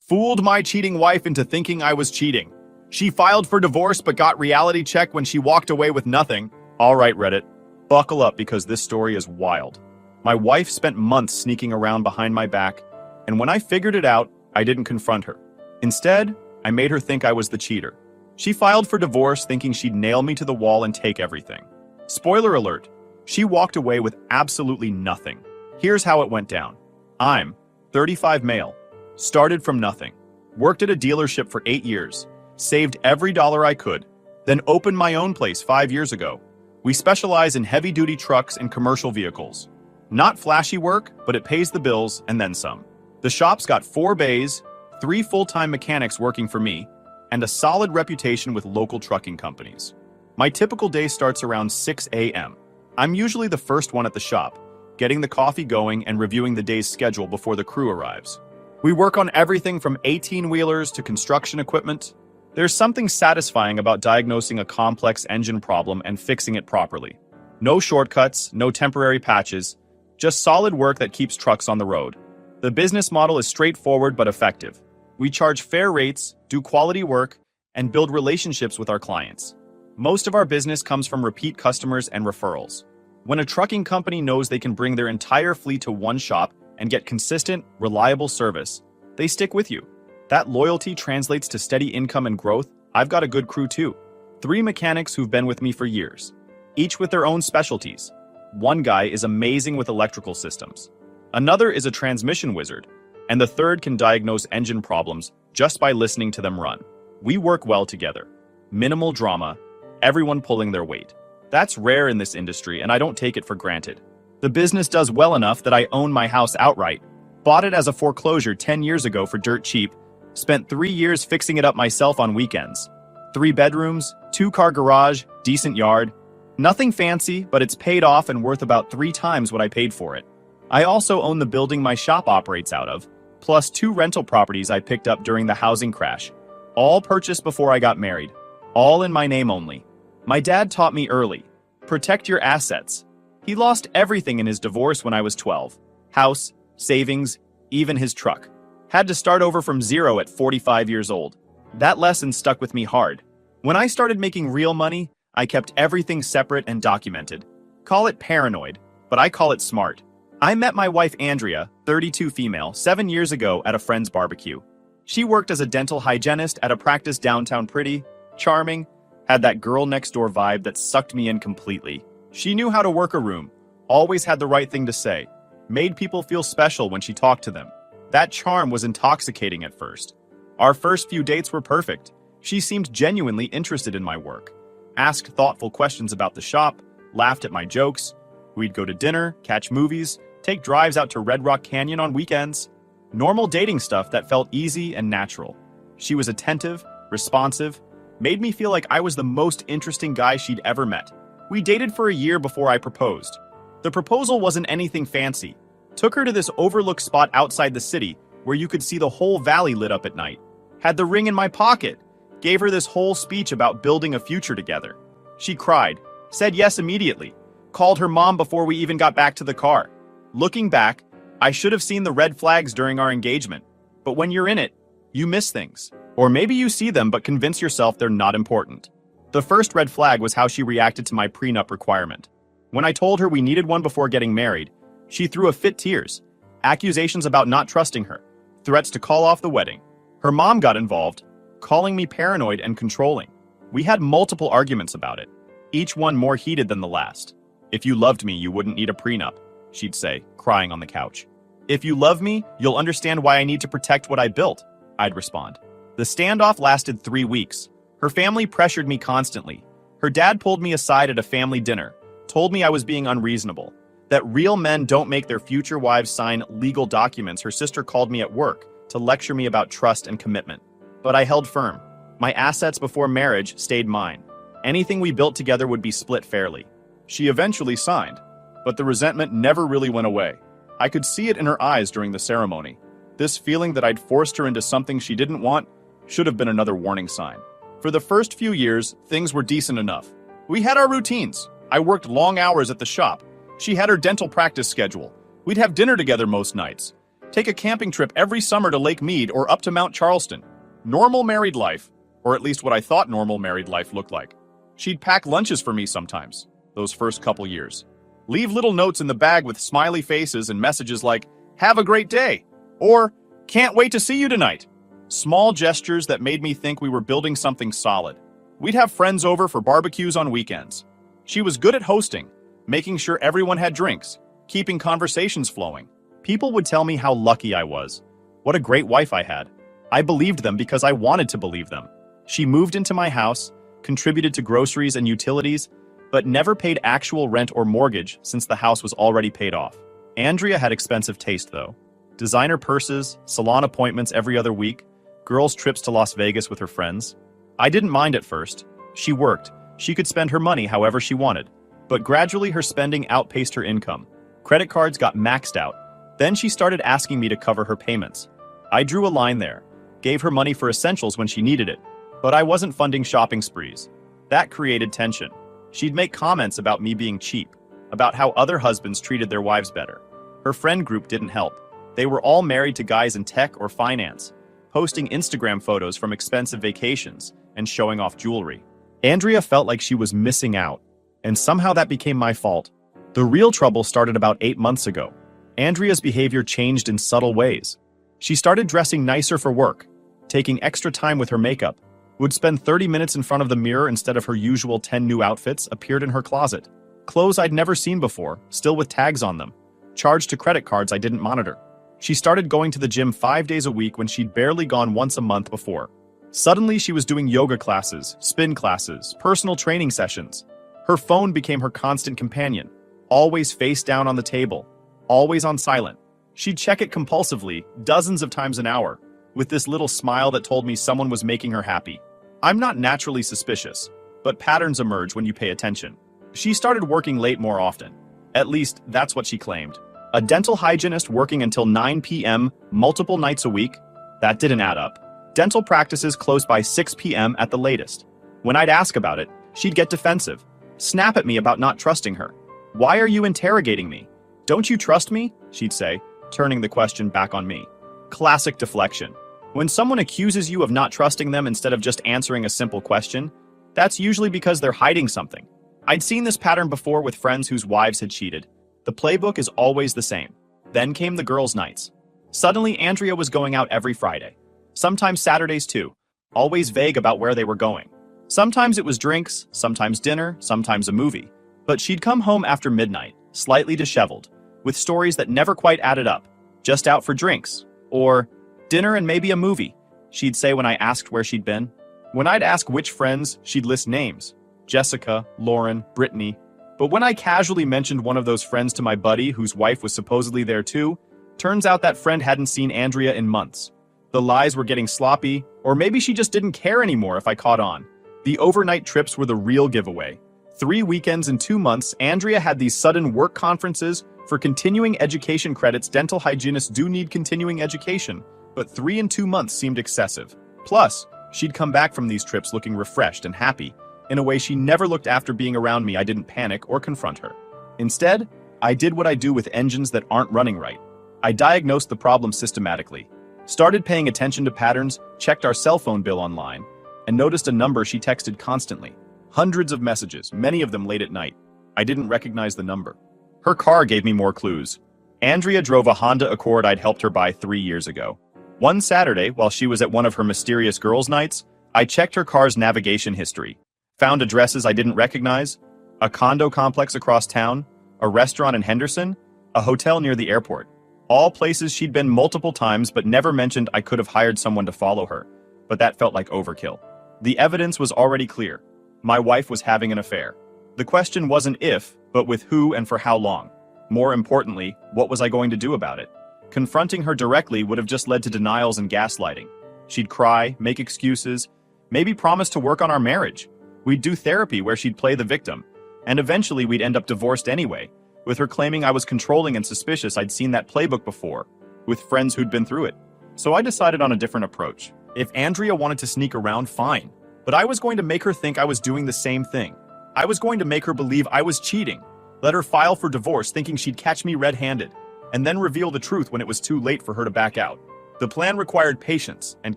Fooled my cheating wife into thinking I was cheating. She filed for divorce but got reality check when she walked away with nothing. All right, Reddit, buckle up because this story is wild. My wife spent months sneaking around behind my back, and when I figured it out, I didn't confront her. Instead, I made her think I was the cheater. She filed for divorce thinking she'd nail me to the wall and take everything. Spoiler alert, she walked away with absolutely nothing. Here's how it went down. I'm 35 male, started from nothing, worked at a dealership for 8 years, saved every dollar I could, then opened my own place 5 years ago. We specialize in heavy-duty trucks and commercial vehicles. Not flashy work, but it pays the bills and then some. The shop's got 4 bays, 3 full-time mechanics working for me, and a solid reputation with local trucking companies. My typical day starts around 6 a.m. I'm usually the first one at the shop, getting the coffee going and reviewing the day's schedule before the crew arrives. We work on everything from 18-wheelers to construction equipment. There's something satisfying about diagnosing a complex engine problem and fixing it properly. No shortcuts, no temporary patches, just solid work that keeps trucks on the road. The business model is straightforward but effective. We charge fair rates, do quality work, and build relationships with our clients. Most of our business comes from repeat customers and referrals. When a trucking company knows they can bring their entire fleet to one shop and get consistent, reliable service, they stick with you. That loyalty translates to steady income and growth. I've got a good crew too. 3 mechanics who've been with me for years, each with their own specialties. One guy is amazing with electrical systems. Another is a transmission wizard, and the third can diagnose engine problems just by listening to them run. We work well together. Minimal drama, everyone pulling their weight. That's rare in this industry, and I don't take it for granted. The business does well enough that I own my house outright. Bought it as a foreclosure 10 years ago for dirt cheap. Spent 3 years fixing it up myself on weekends. 3 bedrooms, 2-car garage, decent yard. Nothing fancy, but it's paid off and worth about 3 times what I paid for it. I also own the building my shop operates out of, plus 2 rental properties I picked up during the housing crash. All purchased before I got married. All in my name only. My dad taught me early. Protect your assets. He lost everything in his divorce when I was 12. House, savings, even his truck. Had to start over from zero at 45 years old. That lesson stuck with me hard. When I started making real money, I kept everything separate and documented. Call it paranoid, but I call it smart. I met my wife Andrea, 32 female, 7 years ago at a friend's barbecue. She worked as a dental hygienist at a practice downtown. Pretty, charming, had that girl next door vibe that sucked me in completely. She knew how to work a room, always had the right thing to say, made people feel special when she talked to them. That charm was intoxicating at first. Our first few dates were perfect. She seemed genuinely interested in my work, asked thoughtful questions about the shop, laughed at my jokes. We'd go to dinner, catch movies, take drives out to Red Rock Canyon on weekends. Normal dating stuff that felt easy and natural. She was attentive, responsive, made me feel like I was the most interesting guy she'd ever met. We dated for a year before I proposed. The proposal wasn't anything fancy. Took her to this overlook spot outside the city where you could see the whole valley lit up at night. Had the ring in my pocket. Gave her this whole speech about building a future together. She cried, said yes immediately, called her mom before we even got back to the car. Looking back, I should have seen the red flags during our engagement. But when you're in it, you miss things. Or maybe you see them but convince yourself they're not important. The first red flag was how she reacted to my prenup requirement. When I told her we needed one before getting married, she threw a fit tears, accusations about not trusting her, threats to call off the wedding. Her mom got involved, calling me paranoid and controlling. We had multiple arguments about it, each one more heated than the last. If you loved me, you wouldn't need a prenup, she'd say, crying on the couch. If you love me, you'll understand why I need to protect what I built, I'd respond. The standoff lasted 3 weeks. Her family pressured me constantly. Her dad pulled me aside at a family dinner, told me I was being unreasonable, that real men don't make their future wives sign legal documents. Her sister called me at work to lecture me about trust and commitment. But I held firm. My assets before marriage stayed mine. Anything we built together would be split fairly. She eventually signed, but the resentment never really went away. I could see it in her eyes during the ceremony. This feeling that I'd forced her into something she didn't want should have been another warning sign. For the first few years, things were decent enough. We had our routines. I worked long hours at the shop. She had her dental practice schedule. We'd have dinner together most nights. Take a camping trip every summer to Lake Mead or up to Mount Charleston. Normal married life, or at least what I thought normal married life looked like. She'd pack lunches for me sometimes, those first couple years. Leave little notes in the bag with smiley faces and messages like, "Have a great day," or "Can't wait to see you tonight." Small gestures that made me think we were building something solid. We'd have friends over for barbecues on weekends. She was good at hosting, making sure everyone had drinks, keeping conversations flowing. People would tell me how lucky I was. What a great wife I had. I believed them because I wanted to believe them. She moved into my house, contributed to groceries and utilities, but never paid actual rent or mortgage since the house was already paid off. Andrea had expensive taste, though. Designer purses, salon appointments every other week, girls' trips to Las Vegas with her friends. I didn't mind at first. She worked. She could spend her money however she wanted. But gradually her spending outpaced her income. Credit cards got maxed out. Then she started asking me to cover her payments. I drew a line there, gave her money for essentials when she needed it, but I wasn't funding shopping sprees. That created tension. She'd make comments about me being cheap, about how other husbands treated their wives better. Her friend group didn't help. They were all married to guys in tech or finance, posting Instagram photos from expensive vacations and showing off jewelry. Andrea felt like she was missing out, and somehow that became my fault. The real trouble started about 8 months ago. Andrea's behavior changed in subtle ways. She started dressing nicer for work, taking extra time with her makeup, would spend 30 minutes in front of the mirror instead of her usual 10 new outfits appeared in her closet. Clothes I'd never seen before, still with tags on them, charged to credit cards I didn't monitor. She started going to the gym 5 days a week when she'd barely gone once a month before. Suddenly she was doing yoga classes, spin classes, personal training sessions. Her phone became her constant companion, always face down on the table, always on silent. She'd check it compulsively, dozens of times an hour, with this little smile that told me someone was making her happy. I'm not naturally suspicious, but patterns emerge when you pay attention. She started working late more often. At least, that's what she claimed. A dental hygienist working until 9 p.m. multiple nights a week? That didn't add up. Dental practices closed by 6 p.m. at the latest. When I'd ask about it, she'd get defensive, snap at me about not trusting her. "Why are you interrogating me? Don't you trust me?" she'd say, turning the question back on me. Classic deflection. When someone accuses you of not trusting them instead of just answering a simple question, that's usually because they're hiding something. I'd seen this pattern before with friends whose wives had cheated. The playbook is always the same. Then came the girls' nights. Suddenly, Andrea was going out every Friday. Sometimes Saturdays too, always vague about where they were going. Sometimes it was drinks, sometimes dinner, sometimes a movie. But she'd come home after midnight, slightly disheveled, with stories that never quite added up. Just out for drinks, or dinner and maybe a movie, she'd say when I asked where she'd been. When I'd ask which friends, she'd list names. Jessica, Lauren, Brittany. But when I casually mentioned one of those friends to my buddy whose wife was supposedly there too, turns out that friend hadn't seen Andrea in months. The lies were getting sloppy, or maybe she just didn't care anymore if I caught on. The overnight trips were the real giveaway. 3 weekends in 2 months, Andrea had these sudden work conferences for continuing education credits. Dental hygienists do need continuing education, but 3 in 2 months seemed excessive. Plus, she'd come back from these trips looking refreshed and happy, in a way she never looked. After being around me. I didn't panic or confront her. Instead, I did what I do with engines that aren't running right. I diagnosed the problem systematically, started paying attention to patterns, checked our cell phone bill online, and noticed a number she texted constantly. Hundreds of messages, many of them late at night. I didn't recognize the number. Her car gave me more clues. Andrea drove a Honda Accord I'd helped her buy 3 years ago. One Saturday, while she was at one of her mysterious girls' nights, I checked her car's navigation history. Found addresses I didn't recognize, a condo complex across town, a restaurant in Henderson, a hotel near the airport. All places she'd been multiple times but never mentioned I could have hired someone to follow her. But that felt like overkill. The evidence was already clear. My wife was having an affair. The question wasn't if, but with who and for how long. More importantly, what was I going to do about it? Confronting her directly would have just led to denials and gaslighting. She'd cry, make excuses, maybe promise to work on our marriage. We'd do therapy where she'd play the victim, and eventually we'd end up divorced anyway, with her claiming I was controlling and suspicious. I'd seen that playbook before, with friends who'd been through it. So I decided on a different approach. If Andrea wanted to sneak around, fine. But I was going to make her think I was doing the same thing. I was going to make her believe I was cheating. Let her file for divorce thinking she'd catch me red-handed. and then reveal the truth when it was too late for her to back out. The plan required patience and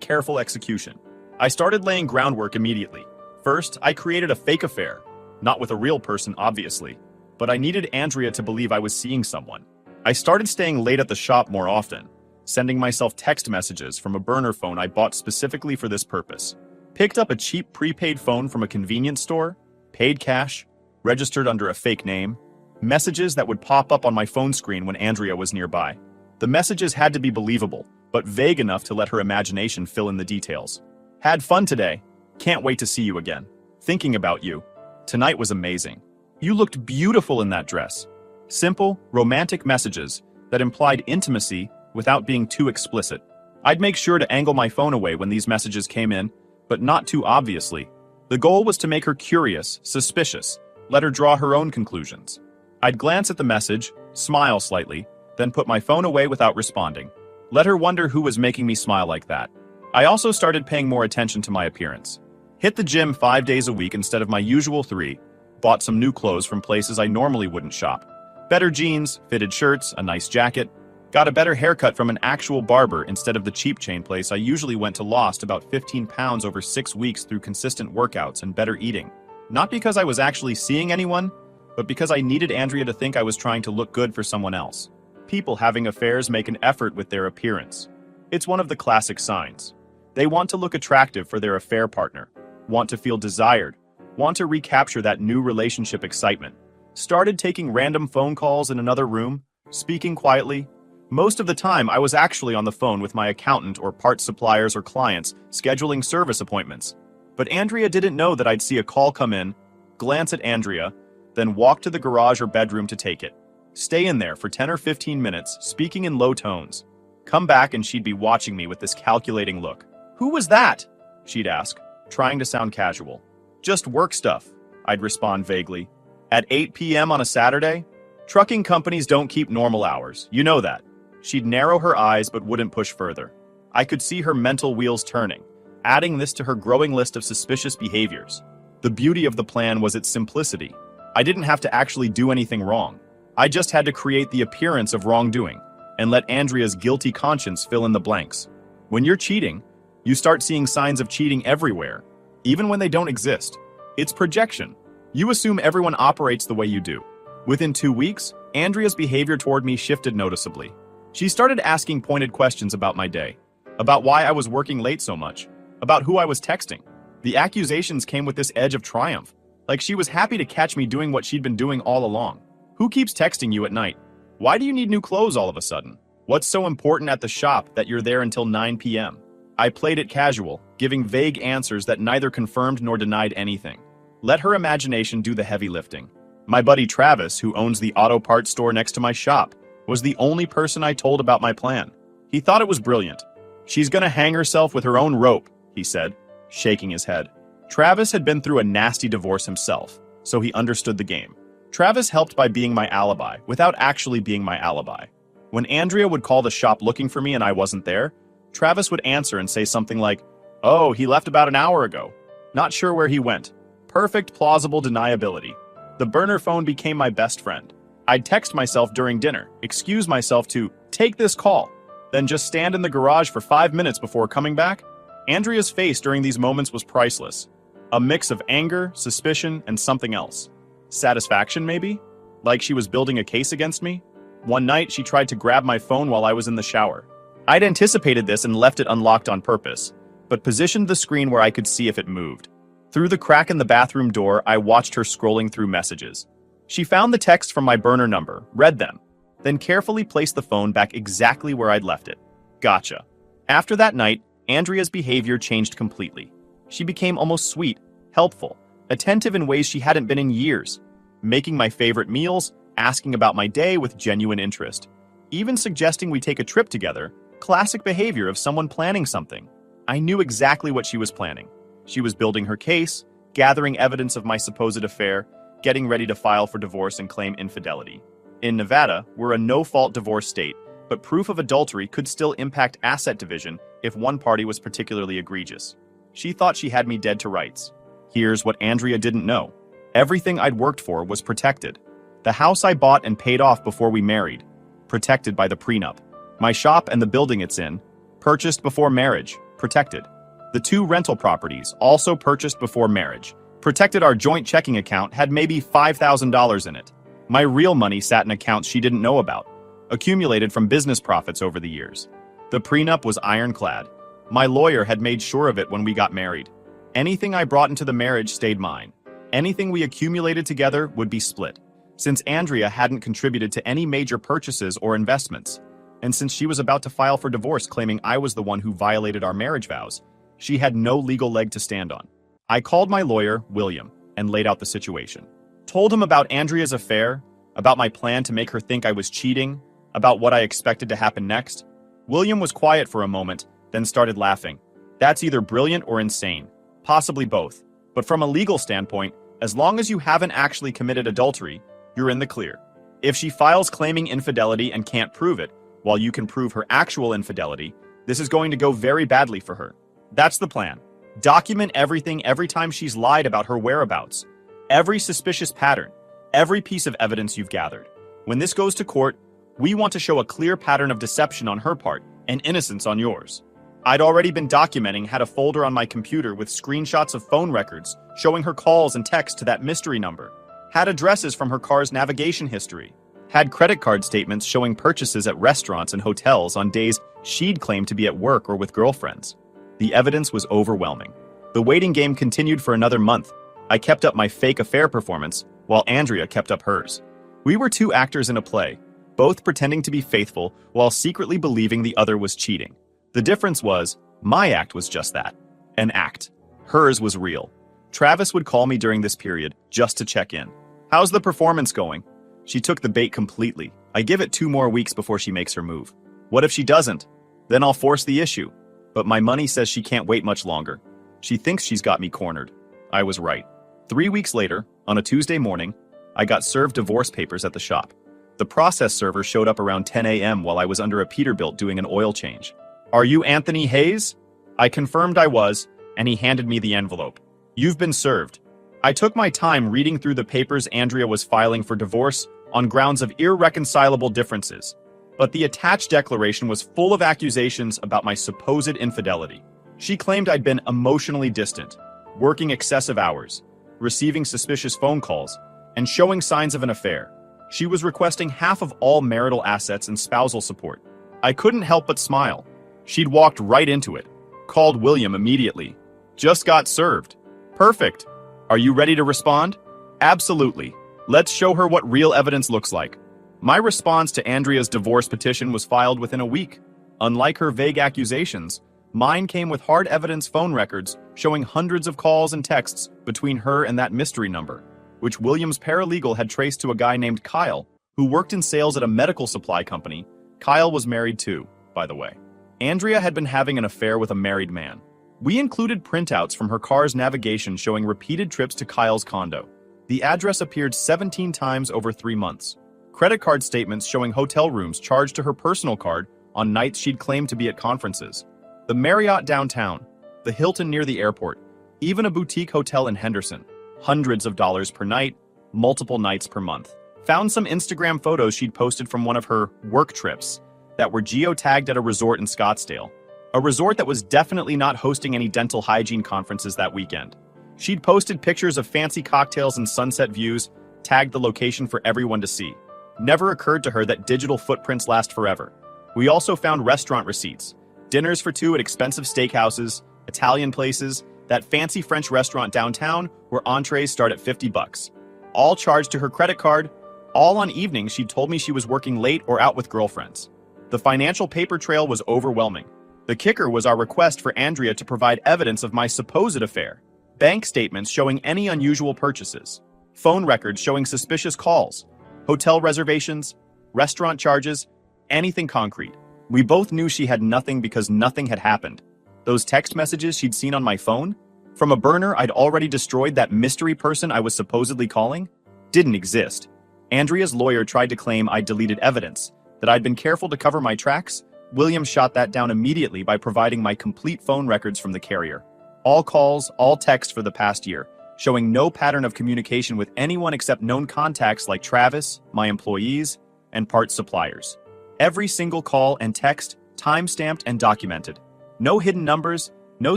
careful execution. I started laying groundwork immediately. First, I created a fake affair. Not with a real person, obviously, but I needed Andrea to believe I was seeing someone. I started staying late at the shop more often, sending myself text messages from a burner phone I bought specifically for this purpose. Picked up a cheap prepaid phone from a convenience store, paid cash, registered under a fake name, messages that would pop up on my phone screen when Andrea was nearby. The messages had to be believable, but vague enough to let her imagination fill in the details. Had fun today. Can't wait to see you again. Thinking about you. Tonight was amazing. You looked beautiful in that dress. Simple, romantic messages that implied intimacy without being too explicit. I'd make sure to angle my phone away when these messages came in, but not too obviously. The goal was to make her curious, suspicious, let her draw her own conclusions. I'd glance at the message, smile slightly, then put my phone away without responding. Let her wonder who was making me smile like that. I also started paying more attention to my appearance. Hit the gym 5 days a week instead of my usual 3, bought some new clothes from places I normally wouldn't shop. Better jeans, fitted shirts, a nice jacket. Got a better haircut from an actual barber instead of the cheap chain place I usually went to. Lost about 15 pounds over 6 weeks through consistent workouts and better eating. Not because I was actually seeing anyone, but because I needed Andrea to think I was trying to look good for someone else. People having affairs make an effort with their appearance. It's one of the classic signs. They want to look attractive for their affair partner, want to feel desired, want to recapture that new relationship excitement. Started taking random phone calls in another room, speaking quietly. Most of the time, I was actually on the phone with my accountant or parts suppliers or clients, scheduling service appointments. But Andrea didn't know that I'd see a call come in, glance at Andrea, then walk to the garage or bedroom to take it. Stay in there for 10 or 15 minutes, speaking in low tones. Come back and she'd be watching me with this calculating look. "Who was that?" she'd ask, trying to sound casual. "Just work stuff," I'd respond vaguely. At 8 p.m. on a Saturday? Trucking companies don't keep normal hours, you know that. She'd narrow her eyes but wouldn't push further. I could see her mental wheels turning, adding this to her growing list of suspicious behaviors. The beauty of the plan was its simplicity. I didn't have to actually do anything wrong. I just had to create the appearance of wrongdoing and let Andrea's guilty conscience fill in the blanks. When you're cheating, you start seeing signs of cheating everywhere, even when they don't exist. It's projection. You assume everyone operates the way you do. Within 2 weeks, Andrea's behavior toward me shifted noticeably. She started asking pointed questions about my day, about why I was working late so much, about who I was texting. The accusations came with this edge of triumph, like she was happy to catch me doing what she'd been doing all along. "Who keeps texting you at night? Why do you need new clothes all of a sudden? What's so important at the shop that you're there until 9 p.m.? I played it casual, giving vague answers that neither confirmed nor denied anything. Let her imagination do the heavy lifting. My buddy Travis, who owns the auto parts store next to my shop, was the only person I told about my plan. He thought it was brilliant. "She's gonna hang herself with her own rope," he said, shaking his head. Travis had been through a nasty divorce himself, so he understood the game. Travis helped by being my alibi, without actually being my alibi. When Andrea would call the shop looking for me and I wasn't there, Travis would answer and say something like, "Oh, he left about an hour ago. Not sure where he went." Perfect, plausible deniability. The burner phone became my best friend. I'd text myself during dinner, excuse myself to take this call, then just stand in the garage for 5 minutes before coming back. Andrea's face during these moments was priceless. A mix of anger, suspicion, and something else. Satisfaction, maybe? Like she was building a case against me? One night, she tried to grab my phone while I was in the shower. I'd anticipated this and left it unlocked on purpose, but positioned the screen where I could see if it moved. Through the crack in the bathroom door, I watched her scrolling through messages. She found the text from my burner number, read them, then carefully placed the phone back exactly where I'd left it. Gotcha. After that night, Andrea's behavior changed completely. She became almost sweet, helpful, attentive in ways she hadn't been in years, making my favorite meals, asking about my day with genuine interest, even suggesting we take a trip together, classic behavior of someone planning something. I knew exactly what she was planning. She was building her case, gathering evidence of my supposed affair, getting ready to file for divorce and claim infidelity. In Nevada, we're a no-fault divorce state, but proof of adultery could still impact asset division if one party was particularly egregious. She thought she had me dead to rights. Here's what Andrea didn't know. Everything I'd worked for was protected. The house I bought and paid off before we married. protected by the prenup. My shop and the building it's in, purchased before marriage, protected. The 2 rental properties, also purchased before marriage, protected. Our joint checking account had maybe $5,000 in it. My real money sat in accounts she didn't know about, accumulated from business profits over the years. The prenup was ironclad. My lawyer had made sure of it when we got married. Anything I brought into the marriage stayed mine. Anything we accumulated together would be split, since Andrea hadn't contributed to any major purchases or investments. And since she was about to file for divorce claiming I was the one who violated our marriage vows, she had no legal leg to stand on. I called my lawyer, William, and laid out the situation. Told him about Andrea's affair, about my plan to make her think I was cheating, about what I expected to happen next. William was quiet for a moment, then started laughing. That's either brilliant or insane, possibly both. But from a legal standpoint, as long as you haven't actually committed adultery, you're in the clear. If she files claiming infidelity and can't prove it, while you can prove her actual infidelity, this is going to go very badly for her. That's the plan. Document everything every time she's lied about her whereabouts. Every suspicious pattern. Every piece of evidence you've gathered. When this goes to court, we want to show a clear pattern of deception on her part and innocence on yours. I'd already been documenting, had a folder on my computer with screenshots of phone records showing her calls and texts to that mystery number. Had addresses from her car's navigation history. Had credit card statements showing purchases at restaurants and hotels on days she'd claimed to be at work or with girlfriends. The evidence was overwhelming. The waiting game continued for another month. I kept up my fake affair performance, while Andrea kept up hers. We were 2 actors in a play, both pretending to be faithful while secretly believing the other was cheating. The difference was, my act was just that, an act. Hers was real. Travis would call me during this period just to check in. How's the performance going? She took the bait completely. I give it 2 more weeks before she makes her move. What if she doesn't? Then I'll force the issue. But my money says she can't wait much longer. She thinks she's got me cornered. I was right. 3 weeks later, on a Tuesday morning, I got served divorce papers at the shop. The process server showed up around 10 a.m. while I was under a Peterbilt doing an oil change. Are you Anthony Hayes? I confirmed I was, and he handed me the envelope. You've been served. I took my time reading through the papers Andrea was filing for divorce on grounds of irreconcilable differences. But the attached declaration was full of accusations about my supposed infidelity. She claimed I'd been emotionally distant, working excessive hours, receiving suspicious phone calls, and showing signs of an affair. She was requesting half of all marital assets and spousal support. I couldn't help but smile. She'd walked right into it. Called William immediately. Just got served. Perfect. Are you ready to respond? Absolutely. Let's show her what real evidence looks like. My response to Andrea's divorce petition was filed within a week. Unlike her vague accusations, mine came with hard evidence phone records showing hundreds of calls and texts between her and that mystery number, which William's paralegal had traced to a guy named Kyle, who worked in sales at a medical supply company. Kyle was married too, by the way. Andrea had been having an affair with a married man. We included printouts from her car's navigation showing repeated trips to Kyle's condo. The address appeared 17 times over 3 months. Credit card statements showing hotel rooms charged to her personal card on nights she'd claimed to be at conferences. The Marriott downtown, the Hilton near the airport, even a boutique hotel in Henderson. Hundreds of dollars per night, multiple nights per month. Found some Instagram photos she'd posted from one of her work trips that were geotagged at a resort in Scottsdale. A resort that was definitely not hosting any dental hygiene conferences that weekend. She'd posted pictures of fancy cocktails and sunset views, tagged the location for everyone to see. Never occurred to her that digital footprints last forever. We also found restaurant receipts. Dinners for 2 at expensive steakhouses, Italian places, that fancy French restaurant downtown where entrees start at $50. All charged to her credit card, all on evenings she'd told me she was working late or out with girlfriends. The financial paper trail was overwhelming. The kicker was our request for Andrea to provide evidence of my supposed affair. Bank statements showing any unusual purchases. Phone records showing suspicious calls. Hotel reservations, restaurant charges, anything concrete. We both knew she had nothing because nothing had happened. Those text messages she'd seen on my phone? From a burner I'd already destroyed that mystery person I was supposedly calling? Didn't exist. Andrea's lawyer tried to claim I'd deleted evidence, that I'd been careful to cover my tracks. William shot that down immediately by providing my complete phone records from the carrier. All calls, all text for the past year, showing no pattern of communication with anyone except known contacts like Travis, my employees, and parts suppliers. Every single call and text, time-stamped and documented. No hidden numbers, no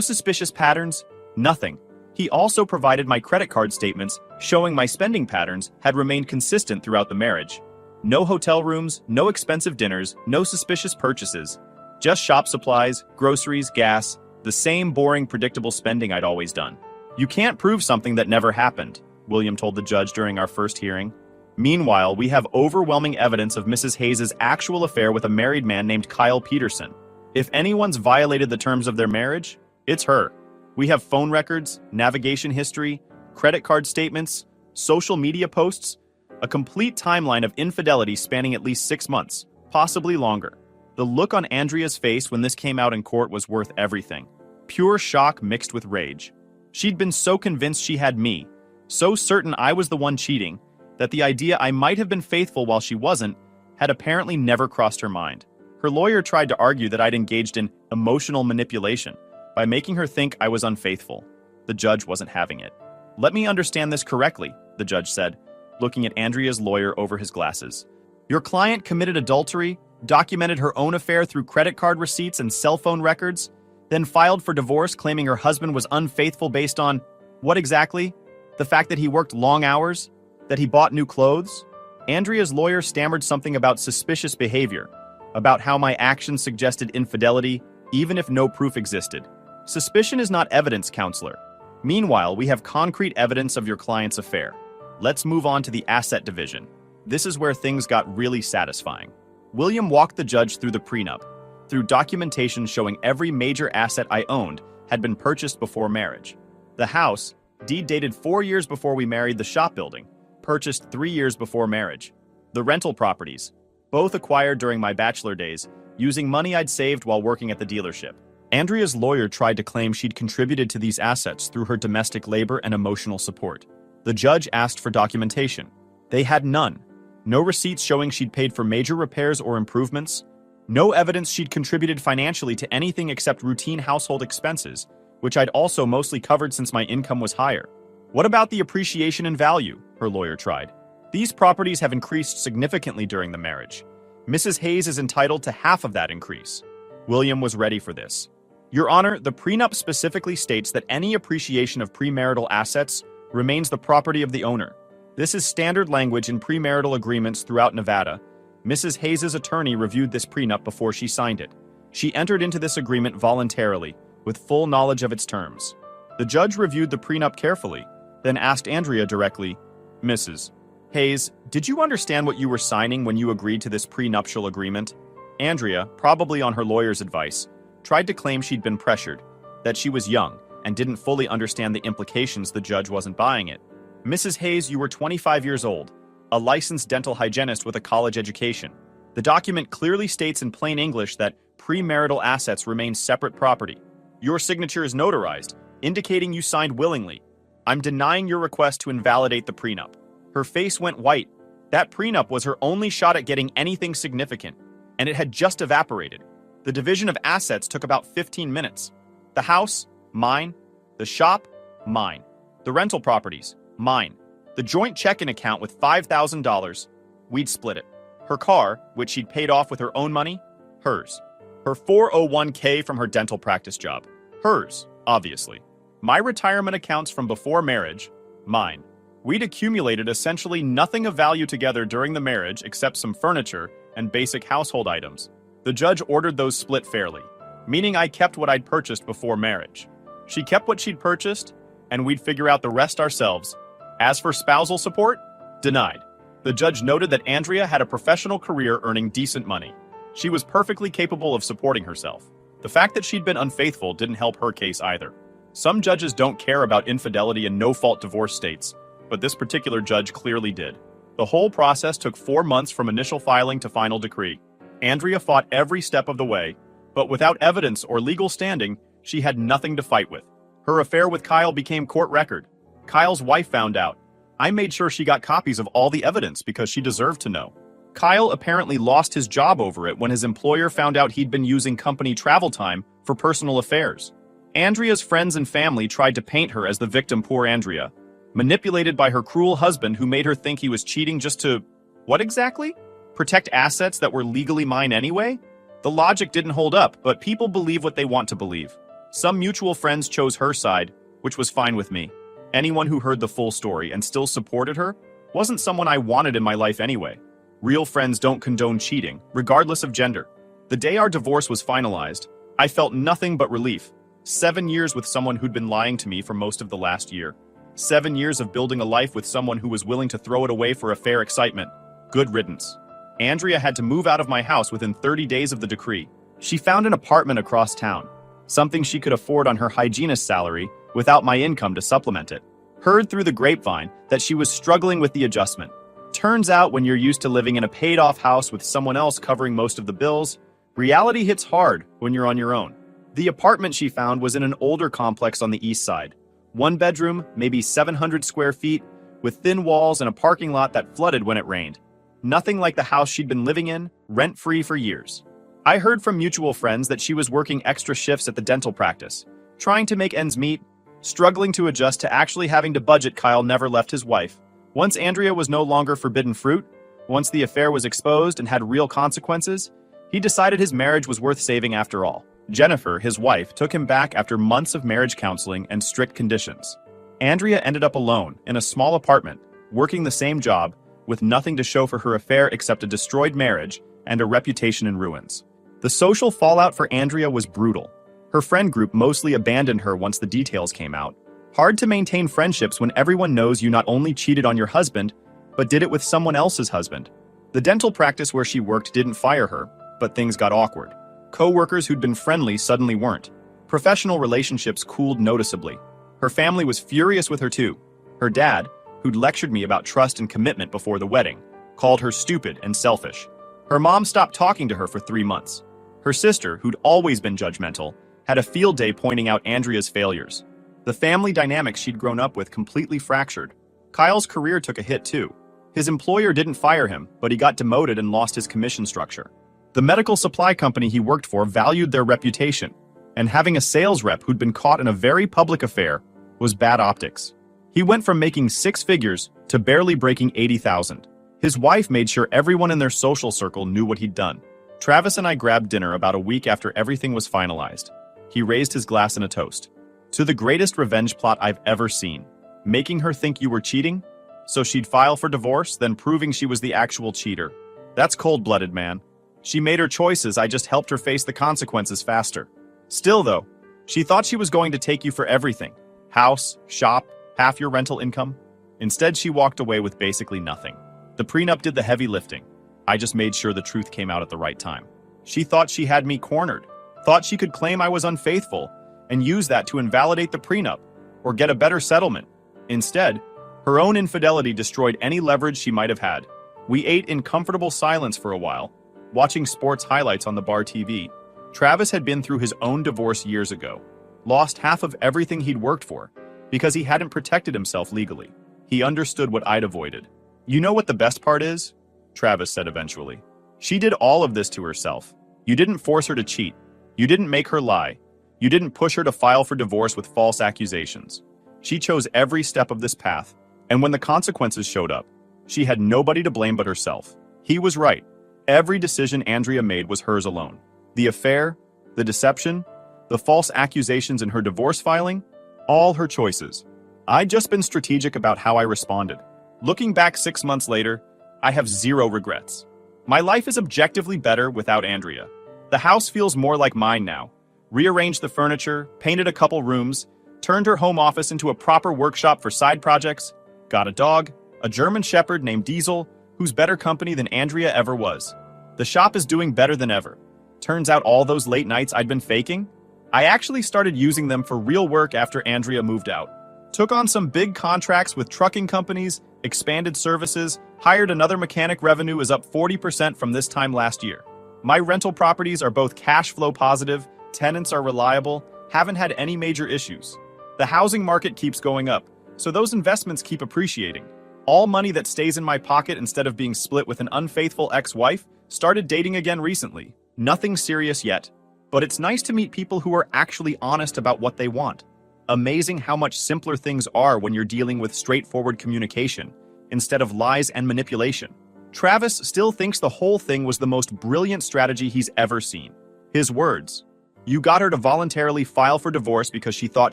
suspicious patterns, nothing. He also provided my credit card statements showing my spending patterns had remained consistent throughout the marriage. No hotel rooms, no expensive dinners, no suspicious purchases. Just shop supplies, groceries, gas, the same boring, predictable spending I'd always done. You can't prove something that never happened, William told the judge during our first hearing. Meanwhile, we have overwhelming evidence of Mrs. Hayes' actual affair with a married man named Kyle Peterson. If anyone's violated the terms of their marriage, it's her. We have phone records, navigation history, credit card statements, social media posts, a complete timeline of infidelity spanning at least 6 months, possibly longer. The look on Andrea's face when this came out in court was worth everything. Pure shock mixed with rage. She'd been so convinced she had me, so certain I was the one cheating, that the idea I might have been faithful while she wasn't had apparently never crossed her mind. Her lawyer tried to argue that I'd engaged in emotional manipulation by making her think I was unfaithful. The judge wasn't having it. "Let me understand this correctly," the judge said, looking at Andrea's lawyer over his glasses. "Your client committed adultery, documented her own affair through credit card receipts and cell phone records, then filed for divorce claiming her husband was unfaithful based on what exactly? The fact that he worked long hours? That he bought new clothes?" Andrea's lawyer stammered something about suspicious behavior, about how my actions suggested infidelity, even if no proof existed. Suspicion is not evidence, counselor. Meanwhile, we have concrete evidence of your client's affair. Let's move on to the asset division. This is where things got really satisfying. William walked the judge through the prenup, through documentation showing every major asset I owned had been purchased before marriage. The house, deed dated 4 years before we married, the shop building, purchased 3 years before marriage. The rental properties, both acquired during my bachelor days, using money I'd saved while working at the dealership. Andrea's lawyer tried to claim she'd contributed to these assets through her domestic labor and emotional support. The judge asked for documentation. They had none. No receipts showing she'd paid for major repairs or improvements. No evidence she'd contributed financially to anything except routine household expenses, which I'd also mostly covered since my income was higher. What about the appreciation in value? Her lawyer tried. These properties have increased significantly during the marriage. Mrs. Hayes is entitled to half of that increase. William was ready for this. Your Honor, the prenup specifically states that any appreciation of premarital assets remains the property of the owner. This is standard language in premarital agreements throughout Nevada. Mrs. Hayes' attorney reviewed this prenup before she signed it. She entered into this agreement voluntarily, with full knowledge of its terms. The judge reviewed the prenup carefully, then asked Andrea directly, "Mrs. Hayes, did you understand what you were signing when you agreed to this prenuptial agreement?" Andrea, probably on her lawyer's advice, tried to claim she'd been pressured, that she was young and didn't fully understand the implications. The judge wasn't buying it. "Mrs. Hayes, you were 25 years old, a licensed dental hygienist with a college education. The document clearly states in plain English that premarital assets remain separate property. Your signature is notarized, indicating you signed willingly. I'm denying your request to invalidate the prenup." Her face went white. That prenup was her only shot at getting anything significant, and it had just evaporated. The division of assets took about 15 minutes. The house, mine. The shop, mine. The rental properties, mine. The joint checking account with $5,000, we'd split it. Her car, which she'd paid off with her own money, hers. Her 401k from her dental practice job, hers, obviously. My retirement accounts from before marriage, mine. We'd accumulated essentially nothing of value together during the marriage except some furniture and basic household items. The judge ordered those split fairly, meaning I kept what I'd purchased before marriage. She kept what she'd purchased, and we'd figure out the rest ourselves. As for spousal support, denied. The judge noted that Andrea had a professional career earning decent money. She was perfectly capable of supporting herself. The fact that she'd been unfaithful didn't help her case either. Some judges don't care about infidelity in no-fault divorce states, but this particular judge clearly did. The whole process took 4 months from initial filing to final decree. Andrea fought every step of the way, but without evidence or legal standing, she had nothing to fight with. Her affair with Kyle became court record. Kyle's wife found out. I made sure she got copies of all the evidence because she deserved to know. Kyle apparently lost his job over it when his employer found out he'd been using company travel time for personal affairs. Andrea's friends and family tried to paint her as the victim, poor Andrea, manipulated by her cruel husband who made her think he was cheating just to... what exactly? Protect assets that were legally mine anyway? The logic didn't hold up, but people believe what they want to believe. Some mutual friends chose her side, which was fine with me. Anyone who heard the full story and still supported her wasn't someone I wanted in my life anyway. Real friends don't condone cheating, regardless of gender. The day our divorce was finalized, I felt nothing but relief. 7 years with someone who'd been lying to me for most of the last year. 7 years of building a life with someone who was willing to throw it away for a fair excitement. Good riddance. Andrea had to move out of my house within 30 days of the decree. She found an apartment across town, something she could afford on her hygienist salary without my income to supplement it. Heard through the grapevine that she was struggling with the adjustment. Turns out when you're used to living in a paid-off house with someone else covering most of the bills, reality hits hard when you're on your own. The apartment she found was in an older complex on the east side. 1 bedroom, maybe 700 square feet, with thin walls and a parking lot that flooded when it rained. Nothing like the house she'd been living in, rent-free for years. I heard from mutual friends that she was working extra shifts at the dental practice, trying to make ends meet, struggling to adjust to actually having to budget. Kyle never left his wife. Once Andrea was no longer forbidden fruit, once the affair was exposed and had real consequences, he decided his marriage was worth saving after all. Jennifer, his wife, took him back after months of marriage counseling and strict conditions. Andrea ended up alone, in a small apartment, working the same job, with nothing to show for her affair except a destroyed marriage and a reputation in ruins. The social fallout for Andrea was brutal. Her friend group mostly abandoned her once the details came out. Hard to maintain friendships when everyone knows you not only cheated on your husband, but did it with someone else's husband. The dental practice where she worked didn't fire her, but things got awkward. Co-workers who'd been friendly suddenly weren't. Professional relationships cooled noticeably. Her family was furious with her too. Her dad, who'd lectured me about trust and commitment before the wedding, called her stupid and selfish. Her mom stopped talking to her for 3 months. Her sister, who'd always been judgmental, had a field day pointing out Andrea's failures. The family dynamics she'd grown up with completely fractured. Kyle's career took a hit too. His employer didn't fire him, but he got demoted and lost his commission structure. The medical supply company he worked for valued their reputation, and having a sales rep who'd been caught in a very public affair was bad optics. He went from making 6 figures to barely breaking 80,000. His wife made sure everyone in their social circle knew what he'd done. Travis and I grabbed dinner about a week after everything was finalized. He raised his glass in a toast. To the greatest revenge plot I've ever seen. Making her think you were cheating, so she'd file for divorce, then proving she was the actual cheater. That's cold-blooded, man. She made her choices, I just helped her face the consequences faster. Still though, she thought she was going to take you for everything. House, shop, half your rental income. Instead, she walked away with basically nothing. The prenup did the heavy lifting. I just made sure the truth came out at the right time. She thought she had me cornered, thought she could claim I was unfaithful, and use that to invalidate the prenup, or get a better settlement. Instead, her own infidelity destroyed any leverage she might have had. We ate in comfortable silence for a while, watching sports highlights on the bar TV. Travis had been through his own divorce years ago, lost half of everything he'd worked for, because he hadn't protected himself legally. He understood what I'd avoided. You know what the best part is? Travis said eventually. She did all of this to herself. You didn't force her to cheat. You didn't make her lie. You didn't push her to file for divorce with false accusations. She chose every step of this path, and when the consequences showed up, she had nobody to blame but herself. He was right. Every decision Andrea made was hers alone. The affair, the deception, the false accusations in her divorce filing, all her choices. I'd just been strategic about how I responded. Looking back 6 months later, I have zero regrets. My life is objectively better without Andrea. The house feels more like mine now. Rearranged the furniture, painted a couple rooms, turned her home office into a proper workshop for side projects, got a dog, a German Shepherd named Diesel, who's better company than Andrea ever was. The shop is doing better than ever. Turns out all those late nights I'd been faking, I actually started using them for real work after Andrea moved out. Took on some big contracts with trucking companies, expanded services, hired another mechanic. Revenue is up 40% from this time last year. My rental properties are both cash flow positive, tenants are reliable, haven't had any major issues. The housing market keeps going up, so those investments keep appreciating. All money that stays in my pocket instead of being split with an unfaithful ex-wife. Started dating again recently. Nothing serious yet, but it's nice to meet people who are actually honest about what they want. Amazing how much simpler things are when you're dealing with straightforward communication, instead of lies and manipulation. Travis still thinks the whole thing was the most brilliant strategy he's ever seen. His words: "You got her to voluntarily file for divorce because she thought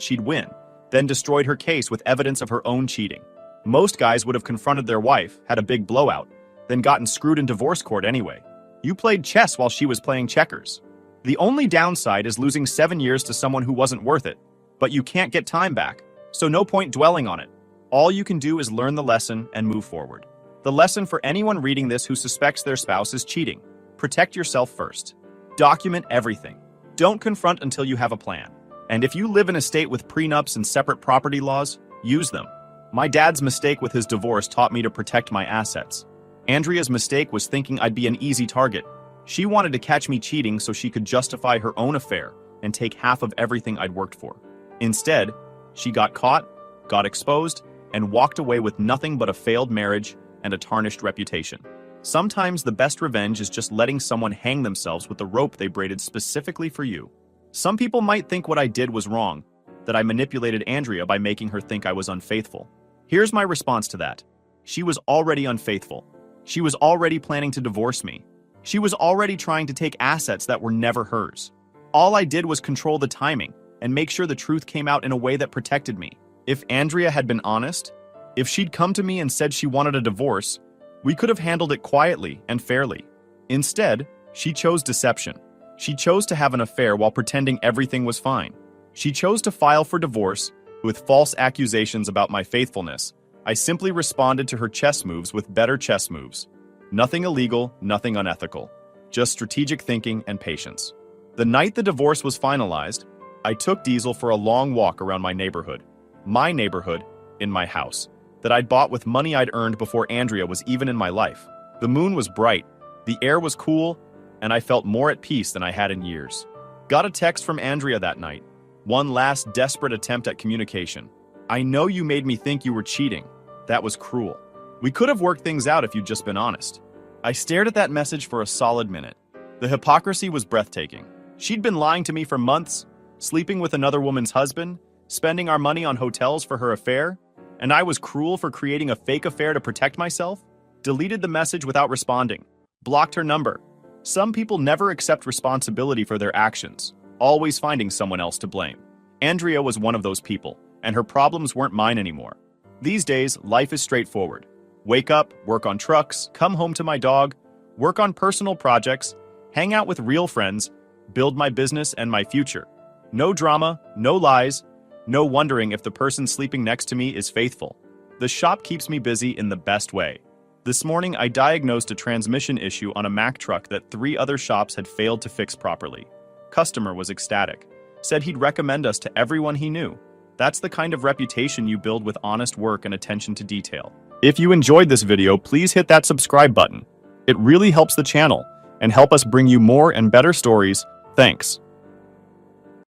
she'd win, then destroyed her case with evidence of her own cheating. Most guys would have confronted their wife, had a big blowout, then gotten screwed in divorce court anyway. You played chess while she was playing checkers. The only downside is losing 7 years to someone who wasn't worth it, but you can't get time back, so no point dwelling on it. All you can do is learn the lesson and move forward." The lesson for anyone reading this who suspects their spouse is cheating: protect yourself first. Document everything. Don't confront until you have a plan. And if you live in a state with prenups and separate property laws, use them. My dad's mistake with his divorce taught me to protect my assets. Andrea's mistake was thinking I'd be an easy target. She wanted to catch me cheating so she could justify her own affair and take half of everything I'd worked for. Instead, she got caught, got exposed, and walked away with nothing but a failed marriage and a tarnished reputation. Sometimes the best revenge is just letting someone hang themselves with the rope they braided specifically for you. Some people might think what I did was wrong, that I manipulated Andrea by making her think I was unfaithful. Here's my response to that. She was already unfaithful. She was already planning to divorce me. She was already trying to take assets that were never hers. All I did was control the timing and make sure the truth came out in a way that protected me. If Andrea had been honest, if she'd come to me and said she wanted a divorce, we could have handled it quietly and fairly. Instead, she chose deception. She chose to have an affair while pretending everything was fine. She chose to file for divorce with false accusations about my faithfulness. I simply responded to her chess moves with better chess moves. Nothing illegal, nothing unethical. Just strategic thinking and patience. The night the divorce was finalized, I took Diesel for a long walk around my neighborhood. My neighborhood, in my house, that I'd bought with money I'd earned before Andrea was even in my life. The moon was bright, the air was cool, and I felt more at peace than I had in years. Got a text from Andrea that night. One last desperate attempt at communication. "I know you made me think you were cheating. That was cruel. We could have worked things out if you'd just been honest." I stared at that message for a solid minute. The hypocrisy was breathtaking. She'd been lying to me for months, sleeping with another woman's husband, spending our money on hotels for her affair, and I was cruel for creating a fake affair to protect myself? Deleted the message without responding. Blocked her number. Some people never accept responsibility for their actions, always finding someone else to blame. Andrea was one of those people, and her problems weren't mine anymore. These days, life is straightforward. Wake up, work on trucks, come home to my dog, work on personal projects, hang out with real friends, build my business and my future. No drama, no lies, no wondering if the person sleeping next to me is faithful. The shop keeps me busy in the best way. This morning, I diagnosed a transmission issue on a Mack truck that 3 other shops had failed to fix properly. Customer was ecstatic. Said he'd recommend us to everyone he knew. That's the kind of reputation you build with honest work and attention to detail. If you enjoyed this video, please hit that subscribe button. It really helps the channel and help us bring you more and better stories. Thanks.